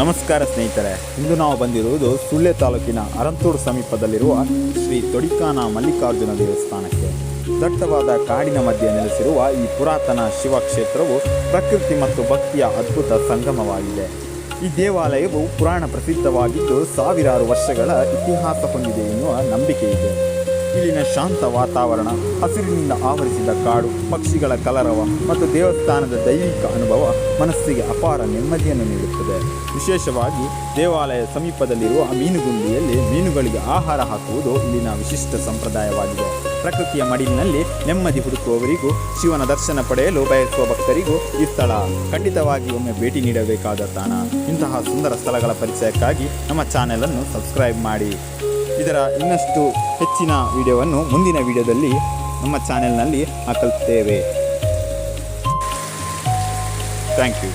ನಮಸ್ಕಾರ ಸ್ನೇಹಿತರೆ, ಇಂದು ನಾವು ಬಂದಿರುವುದು ಸುಳ್ಯ ತಾಲೂಕಿನ ಅರಂತೂರು ಸಮೀಪದಲ್ಲಿರುವ ಶ್ರೀ ತೊಡಿಕಾನ ಮಲ್ಲಿಕಾರ್ಜುನ ದೇವಸ್ಥಾನಕ್ಕೆ. ದಟ್ಟವಾದ ಕಾಡಿನ ಮಧ್ಯೆ ನೆಲೆಸಿರುವ ಈ ಪುರಾತನ ಶಿವಕ್ಷೇತ್ರವು ಪ್ರಕೃತಿ ಮತ್ತು ಭಕ್ತಿಯ ಅದ್ಭುತ ಸಂಗಮವಾಗಿದೆ. ಈ ದೇವಾಲಯವು ಪುರಾಣ ಪ್ರಸಿದ್ಧವಾಗಿದ್ದು ಸಾವಿರಾರು ವರ್ಷಗಳ ಇತಿಹಾಸ ಹೊಂದಿದೆ ಎನ್ನುವ ನಂಬಿಕೆ ಇದೆ. ಇಲ್ಲಿನ ಶಾಂತ ವಾತಾವರಣ, ಹಸಿರಿನಿಂದ ಆವರಿಸಿದ ಕಾಡು, ಪಕ್ಷಿಗಳ ಕಲರವ ಮತ್ತು ದೇವಸ್ಥಾನದ ದೈವಿಕ ಅನುಭವ ಮನಸ್ಸಿಗೆ ಅಪಾರ ನೆಮ್ಮದಿಯನ್ನು ನೀಡುತ್ತದೆ. ವಿಶೇಷವಾಗಿ ದೇವಾಲಯ ಸಮೀಪದಲ್ಲಿರುವ ಮೀನುಗುಂಡಿಯಲ್ಲಿ ಮೀನುಗಳಿಗೆ ಆಹಾರ ಹಾಕುವುದು ಇಲ್ಲಿನ ವಿಶಿಷ್ಟ ಸಂಪ್ರದಾಯವಾಗಿದೆ. ಪ್ರಕೃತಿಯ ಮಡಿಲಿನಲ್ಲಿ ನೆಮ್ಮದಿ ಹುಡುಕುವವರಿಗೂ ಶಿವನ ದರ್ಶನ ಪಡೆಯಲು ಬಯಸುವ ಭಕ್ತರಿಗೂ ಈ ಸ್ಥಳ ಖಂಡಿತವಾಗಿ ಒಮ್ಮೆ ಭೇಟಿ ನೀಡಬೇಕಾದ ತಾಣ. ಇಂತಹ ಸುಂದರ ಸ್ಥಳಗಳ ಪರಿಚಯಕ್ಕಾಗಿ ನಮ್ಮ ಚಾನೆಲನ್ನು ಸಬ್ಸ್ಕ್ರೈಬ್ ಮಾಡಿ. ಇದರ ಇನ್ನಷ್ಟು ಹೆಚ್ಚಿನ ವಿಡಿಯೋವನ್ನು ಮುಂದಿನ ವಿಡಿಯೋದಲ್ಲಿ ನಮ್ಮ ಚಾನೆಲ್ನಲ್ಲಿ ಹಾಕುತ್ತೇವೆ. Thank you.